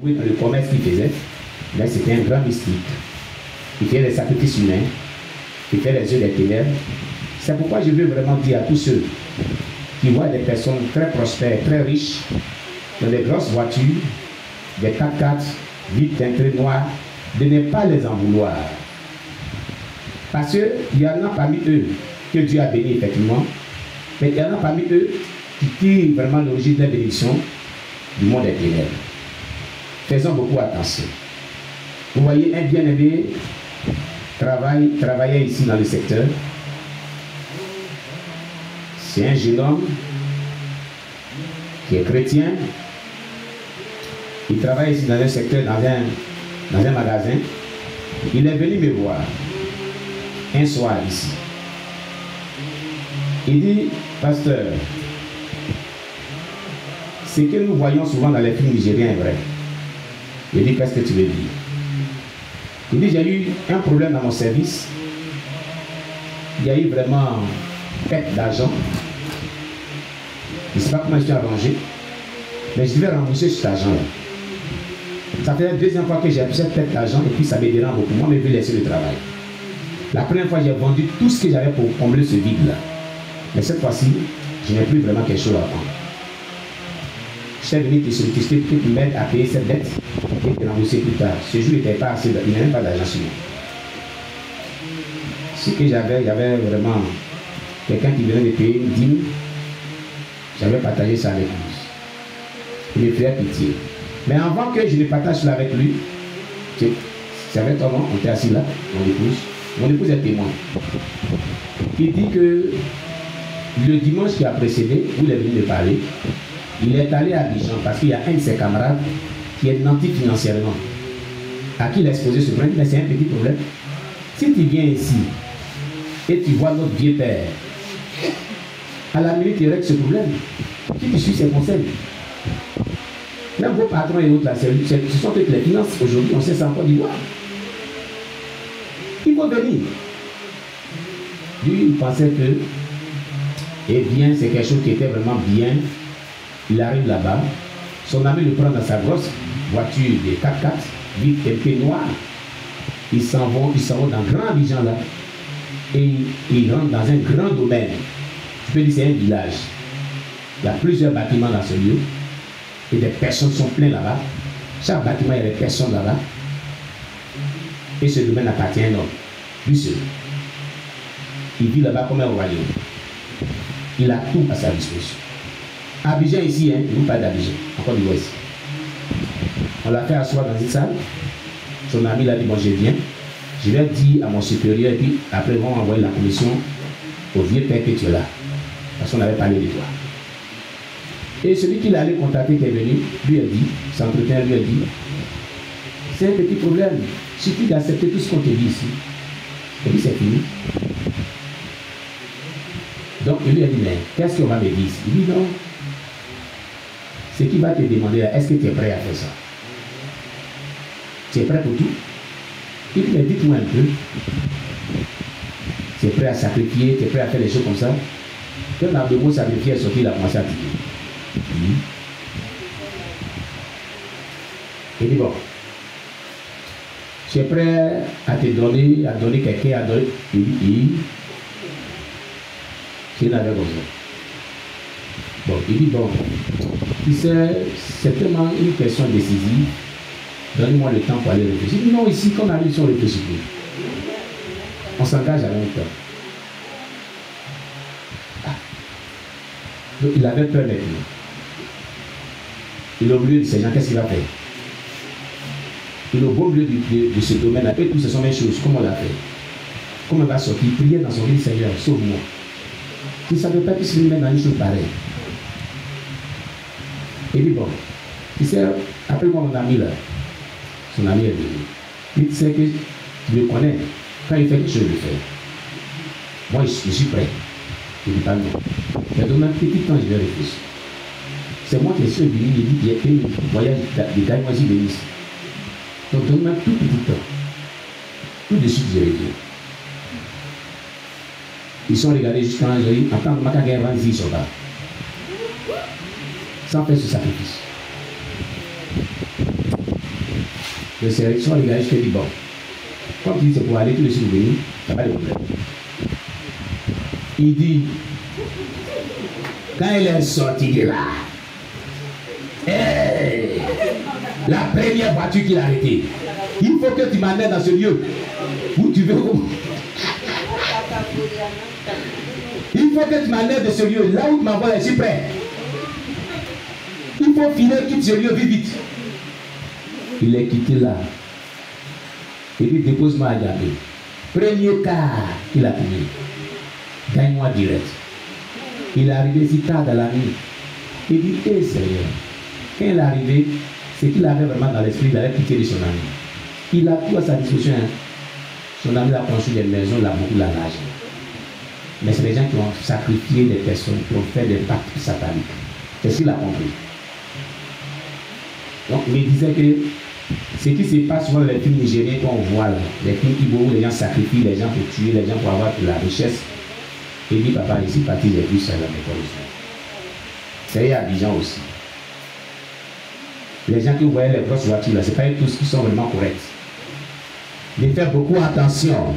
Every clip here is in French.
Oui, dans le commerce qu'il faisait, mais c'était un grand mystique. Il fait des sacrifices humains, il fait les yeux des ténèbres. C'est pourquoi je veux vraiment dire à tous ceux qui voient des personnes très prospères, très riches, dans des grosses voitures, des 4x4, vitres teintées noires, de ne pas les en vouloir. Parce qu'il y en a parmi eux que Dieu a béni effectivement, mais il y en a parmi eux qui tirent vraiment l'origine de la bénédiction du monde des ténèbres. Faisons beaucoup attention. Vous voyez, un bien-aimé travaillait ici dans le secteur. C'est un jeune homme qui est chrétien. Il travaille ici dans un secteur, dans un magasin. Il est venu me voir un soir ici. Il dit, pasteur, ce que nous voyons souvent dans les films nigériens est vrai. Je dis, qu'est-ce que tu veux dire? Il dit, j'ai eu un problème dans mon service. Il y a eu vraiment perte d'argent. Je ne sais pas comment je suis arrangé, mais je devais rembourser cet argent-là. Ça fait la deuxième fois que j'ai cette perte d'argent et puis ça me dérange beaucoup. Moi, je veux laisser le travail. La première fois, j'ai vendu tout ce que j'avais pour combler ce vide-là. Mais cette fois-ci, je n'ai plus vraiment quelque chose à vendre. Je suis venu te solliciter pour que tu m'aides à payer cette dette et te rembourser plus tard. Ce jour, il n'était pas assez, il n'y avait même pas d'argent sur moi. Ce que j'avais, il y avait vraiment quelqu'un qui venait de payer une dîme. J'avais partagé ça avec lui. Il me faisait pitié. Mais avant que je ne partage cela avec lui, c'est avec ton nom, on était assis là, mon épouse. Mon épouse est témoin. Il dit que le dimanche qui a précédé, où il est venu me parler, il est allé à Abidjan parce qu'il y a un de ses camarades qui est nanti financièrement, à qui il a exposé ce problème. Mais c'est un petit problème. Si tu viens ici et tu vois notre vieux père, à la minute il règle ce problème. Si tu suis ses conseils, même vos patrons et autres, là, ce sont toutes les finances. Aujourd'hui, on sait ça en Côte d'Ivoire. Il faut venir. Lui, il pensait que, eh bien, c'est quelque chose qui était vraiment bien. Il arrive là-bas. Son ami le prend dans sa grosse voiture de 4x4, vite teintée noire. Ils s'en vont dans un grand Abidjan là. Et ils rentrent dans un grand domaine. Tu peux dire c'est un village. Il y a plusieurs bâtiments dans ce lieu. Et des personnes sont pleines là-bas. Chaque bâtiment, il y a des personnes là-bas. Et ce domaine appartient à un homme. Lui seul. Il vit là-bas comme un royaume. Il a tout à sa disposition. Abidjan ici, hein, il nous parle d'Abidjan, encore du Ouest. On l'a fait asseoir dans une salle. Son ami l'a dit, bon, je viens. Je vais dire à mon supérieur, et puis après, ils vont envoyer la commission au vieux père que tu es là. Parce qu'on avait parlé de toi. Et celui qui l'allait contacter qui est venu, lui a dit, s'entretient, lui a dit, c'est un petit problème. Il suffit d'accepter tout ce qu'on te dit ici. Et puis c'est fini. Donc il lui a dit, mais qu'est-ce qu'on va me dire ici? Il dit non. Ce qui va te demander, est-ce que tu es prêt à faire ça? Tu es prêt pour tout? Il dit, mais dites-moi un peu. Tu es prêt à sacrifier, tu es prêt à faire des choses comme ça? Quand on a de mots sacrifier, sorti, il a commencé à tirer. Il dit, bon, tu es prêt à te donner, à donner quelqu'un, à donner. Il dit, tu n'avais pas besoin. Bon, il dit, bon, tu sais, c'est tellement une question décisive. Donne-moi le temps pour aller réfléchir. Il dit, non, ici, quand on arrive, on réfléchit plus. On s'engage à long terme. Donc, il avait peur maintenant. Il est au milieu de ces gens, qu'est-ce qu'il va faire? Il est au beau milieu de ce domaine-là. Et tout, ce sont les mêmes choses. Comment on l'a fait? Comment il va sortir? Prier dans son lit, Seigneur, sauve-moi. Il ne savait pas qu'il se met dans une chose pareille. Il dit, bon, tu sais, appelle-moi mon ami là. Son ami est venu. Il sait que tu le connais. Quand il fait quelque chose, je le fais. Moi, je suis prêt. Il dit pas non. Mais dans un petit temps, je vais réfléchir. C'est moi qui suis venu, il dit qu'il y a un voyage de Gaïmoisi de Nice. Donc, donne-moi tout petit temps. Tout de suite, je reviens. Ils sont regardés jusqu'à un jour, en tant que Makaga Ranzi, ils sont là. Sans faire ce sacrifice. Le sélection, les gars, je te dis bon. Comme tu dis, c'est pour aller tout de suite venir, il n'y a pas de problème. Il dit, quand elle est sortie de là, hey, la première voiture qu'il a arrêtée, il faut que tu m'amènes dans ce lieu où tu veux. Il faut que tu m'amènes de ce lieu, là où tu m'envoies, je suis prêt. Il faut filer, quitte ce lieu, vite, vite. Il est quitté là. Il dit, dépose-moi à Gabé. Premier quart qu'il a fini. Gagne-moi direct. Il est arrivé si tard dans la nuit. Il dit, hé Seigneur. Quand il est arrivé, c'est qu'il avait vraiment dans l'esprit, il avait pitié de son ami. Il a tout à sa disposition. Hein. Son ami a construit des maisons, il a beaucoup l'argent. Mais c'est les gens qui ont sacrifié des personnes, qui ont fait des pactes sataniques. C'est ce qu'il a compris. Donc, il disait que ce qui se passe souvent dans les films nigériens qu'on voit là, les films où les gens sacrifient les gens pour tuer, les gens pour avoir de la richesse. Il dit, papa, ici, parti, j'ai vu ça dans mes collections. C'est à Abidjan aussi. Les gens qui voyaient les grosses voitures là, ce n'est pas tous qui sont vraiment corrects. Mais faire beaucoup attention.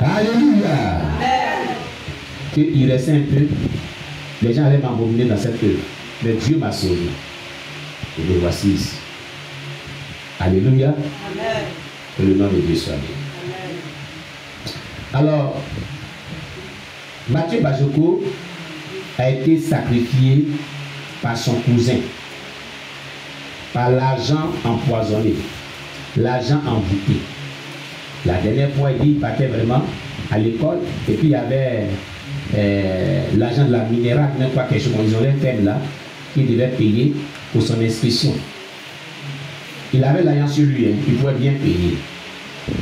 Alléluia. Qu'il restait un peu, les gens allaient m'abominer dans cette œuvre. Mais Dieu m'a sauvé. Et me voici ici. Alléluia. Amen. Que le nom de Dieu soit béni. Alors, Mathieu Bajoko a été sacrifié par son cousin, par l'argent empoisonné, l'argent embouté. La dernière fois, il partait vraiment à l'école et puis il y avait l'agent de la minérale, même pas quelque chose, ils ont les thèmes là, qui devait payer pour son inscription. Il avait l'argent sur lui, hein, il pouvait bien payer.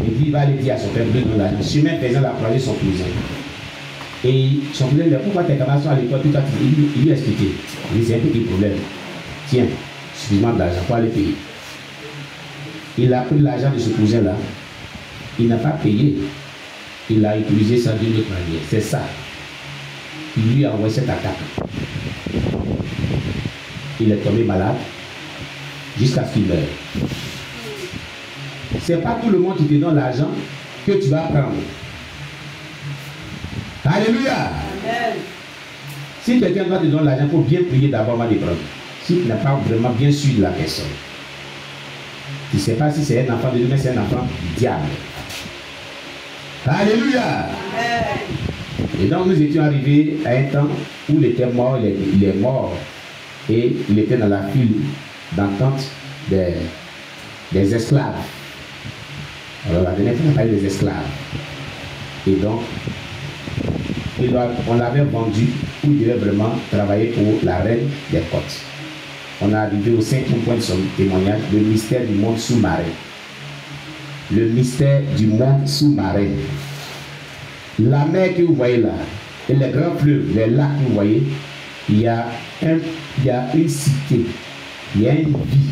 Il dit, il va aller dire à son père, non, l'argent. Sur même faisant la croisée son cousin. Et son cousin dit, pourquoi tes camarades sont à l'école, tout à il lui a expliqué. Il dit, c'est un petit problème. Tiens, suffisamment d'argent pour aller payer. Il a pris l'argent de ce cousin-là. Il n'a pas payé. Il a utilisé ça d'une autre manière. C'est ça. Il lui a envoyé cette attaque. Il est tombé malade jusqu'à ce qu'il meure. Ce n'est pas tout le monde qui te donne l'argent que tu vas prendre. Alléluia. Amen. Si quelqu'un doit te donner l'argent, il faut bien prier d'abord avant de prendre. Si tu n'as pas vraiment bien su de la personne. Tu ne sais pas si c'est un enfant de Dieu, mais c'est un enfant du diable. Alléluia. Amen. Et donc nous étions arrivés à un temps où il était mort, il est mort. Et il était dans la file d'entente des esclaves. Alors la dernière fois, on a parlé des esclaves. Et donc, on l'avait vendu où il devait vraiment travailler pour la reine des côtes. On est arrivé au 5e point de son témoignage, le mystère du monde sous-marin. Le mystère du monde sous-marin. La mer que vous voyez là, et les grands fleuves, les lacs que vous voyez, il y a une cité, il y a une vie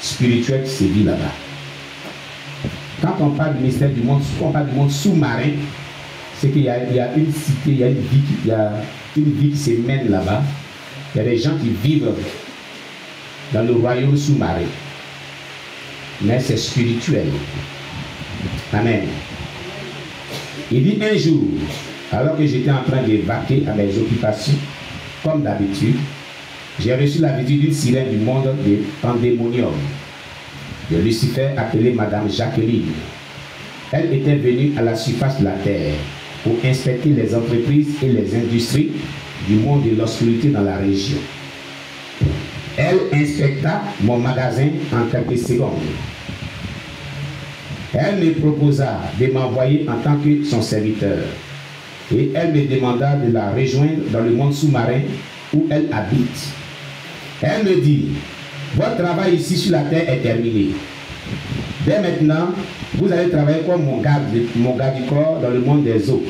spirituelle qui se vit là-bas. Quand on parle du mystère du monde, quand on parle du monde sous-marin, c'est qu'il y a une cité, il y a une vie qui se mène là-bas. Il y a des gens qui vivent dans le royaume sous-marin. Mais c'est spirituel. Amen. Il dit un jour, alors que j'étais en train de vaquer à mes occupations, comme d'habitude, j'ai reçu la visite d'une sirène du monde de Pandémonium, de Lucifer, appelée Madame Jacqueline. Elle était venue à la surface de la terre pour inspecter les entreprises et les industries du monde de l'obscurité dans la région. Elle inspecta mon magasin en quelques secondes. Elle me proposa de m'envoyer en tant que son serviteur. Et elle me demanda de la rejoindre dans le monde sous-marin où elle habite. Elle me dit, votre travail ici sur la terre est terminé. Dès maintenant, vous allez travailler comme mon garde du corps dans le monde des eaux.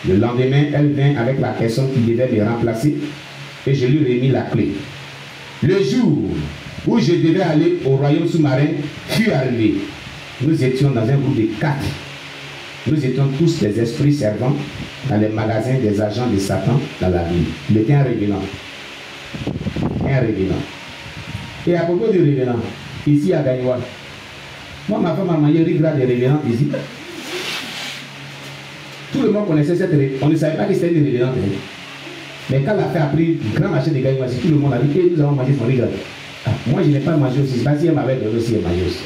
Le lendemain, elle vint avec la personne qui devait me remplacer et je lui remis la clé. Le jour où je devais aller au royaume sous-marin fut arrivé. Nous étions dans un groupe de 4. Nous étions tous des esprits servants dans les magasins des agents de Satan dans la ville. Il était un revenant. Un revenant. Et à propos du révérend, ici à Gagnoua, moi, ma femme a mangé riz gras des révérentes ici. Tout le monde connaissait cette révérente. On ne savait pas que c'était une révérente. Mais quand la fête a pris le grand marché de Gagnoua, tout le monde a dit que nous avons mangé son riz gras. Ah, moi, je n'ai pas mangé aussi. C'est pas si elle m'avait donné aussi, elle mangé aussi.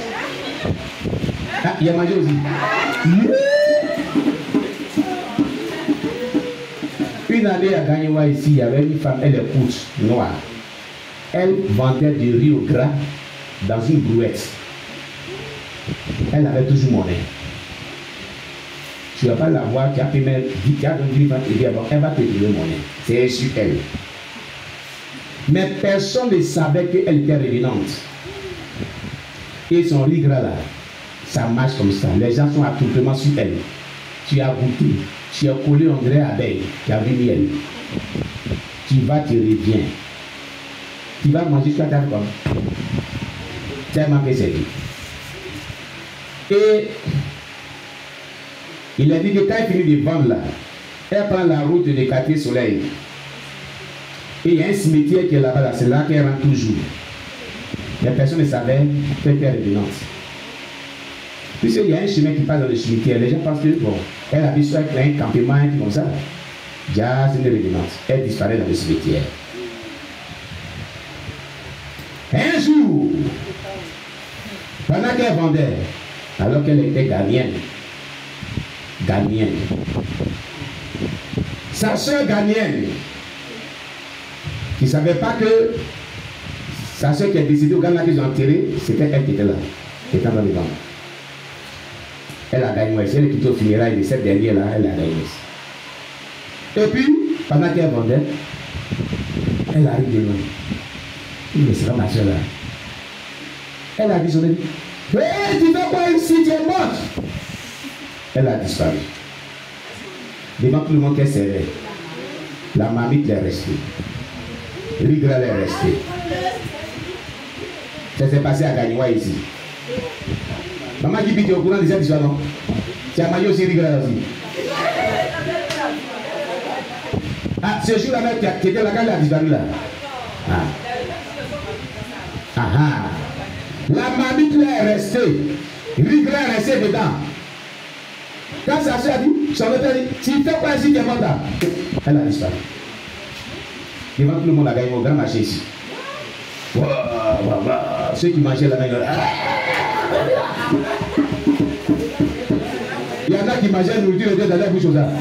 Ah, il a mangé aussi. Une année à Gagnoua ici, il y avait une femme, elle est courte, noire. Elle vendait du riz au gras dans une brouette. Elle avait toujours monnaie. Tu ne vas pas la voir, tu as fait même 10 cas, donc elle va te donner monnaie. C'est sur elle. Mais personne ne savait qu'elle était révérente. Et son riz gras là, ça marche comme ça. Les gens sont attroupement sur elle. Tu as goûté, tu as collé un gré abeille, tu as vu miel. Tu vas, tu reviens. Tu vas manger jusqu'à ta femme. Tellement que c'est lui. Et il a dit que quand il finit de vendre là, elle prend la route de quartier Soleil. Et il y a un cimetière qui est là-bas, c'est là qu'elle rentre toujours. Les personnes ne savaient qu'elle était révérente. Puisqu'il y a un chemin qui passe dans le cimetière, les gens pensent que bon, elle habite sur un campement comme ça. Déjà, c'est une révérente. Elle disparaît dans le cimetière. Un jour, pendant qu'elle vendait, alors qu'elle était ghanéenne, sa soeur ghanéenne, qui ne savait pas que sa soeur qui a décidé au Ghana qu'ils ont enterré, c'était elle qui était là, qui était dans le ventre. Elle a gagné, elle est quitté au funérailles de cette dernière là, elle a gagné. Et puis, pendant qu'elle vendait, elle arrive de loin. Mais c'est pas ma soeur là. Elle a dit son ami, hey, tu fais quoi ici, tu es morte. Elle a disparu. Devant tout le monde qu'elle servait. La mamite est restée. Rigral est resté. Ça s'est passé à Gagnoua ici. Maman dit, tu es au courant de cette histoire, non? Tu as mangé aussi Rigral aussi. Ah, ce jour-là même, tu étais là quand elle a disparu là. Ah. Ah ah. La mamite là est restée. Rigral est resté dedans. Quand sa soeur a dit, son auteur dit, tu fais quoi ici, tu es morte là? Elle a disparu. Devant tout le monde a gagné au grand marché ici. Wow, wow, wow. Ceux qui mangeaient là-bas, il y en a qui mangeaient la nourriture et dans la bouche aux arbres.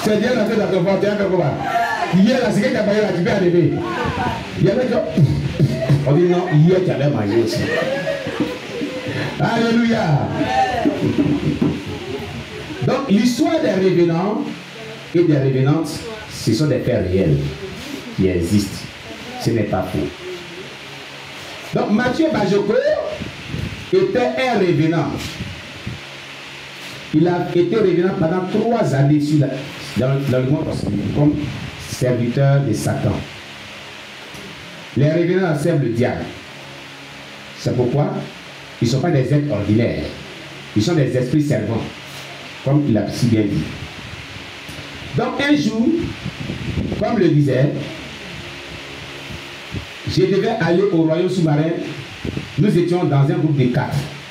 C'est bien la tête à ton ventre, tu vois. Hier, là, c'est que tu as mangé là, tu peux arriver. Il y en a qui on dit non, hier tu avais mangé aussi. Alléluia. Donc, l'histoire des révénants et des révénantes, ce sont des faits réels qui existent. Ce n'est pas faux. Donc, Mathieu Bajoko était un révénant. Il a été révénant pendant 3 années dans le monde comme serviteur de Satan. Les révénants servent le diable. C'est pourquoi ils ne sont pas des êtres ordinaires. Ils sont des esprits servants, comme il a si bien dit. Donc un jour, comme le disait, je devais aller au royaume sous-marin. Nous étions dans un groupe de 4.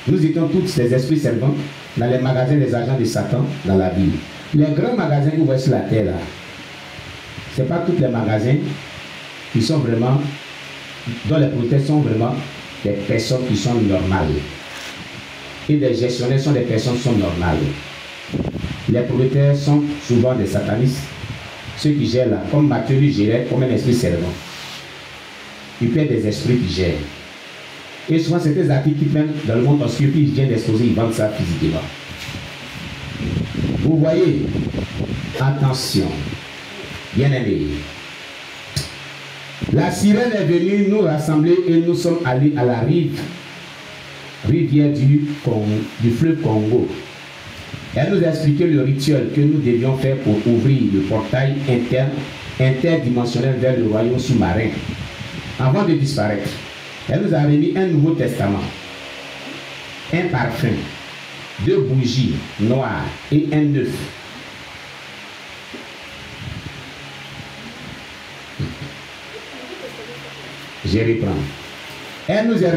Nous étions tous ces esprits servants dans les magasins des agents de Satan dans la ville. Les grands magasins que vous voyez sur la terre là, ce n'est pas tous les magasins qui sont vraiment, dont les propriétaires sont vraiment des personnes qui sont normales. Et les gestionnaires sont des personnes qui sont normales. Les propriétaires sont souvent des satanistes. Ceux qui gèrent là, comme Matthieu lui gérait comme un esprit servant. Il peut y avoir des esprits qui gèrent. Et souvent, c'est des articles qui viennent dans le monde obscur, puis ils viennent d'exposer, ils vendent ça physiquement. Vous voyez, attention, bien-aimés. La sirène est venue nous rassembler et nous sommes allés à la rivière du fleuve Congo. Elle nous a expliqué le rituel que nous devions faire pour ouvrir le portail interdimensionnel vers le royaume sous-marin. Avant de disparaître, elle nous a remis un Nouveau Testament, un parfum, 2 bougies noires et un œuf. Je reprends. Elle nous est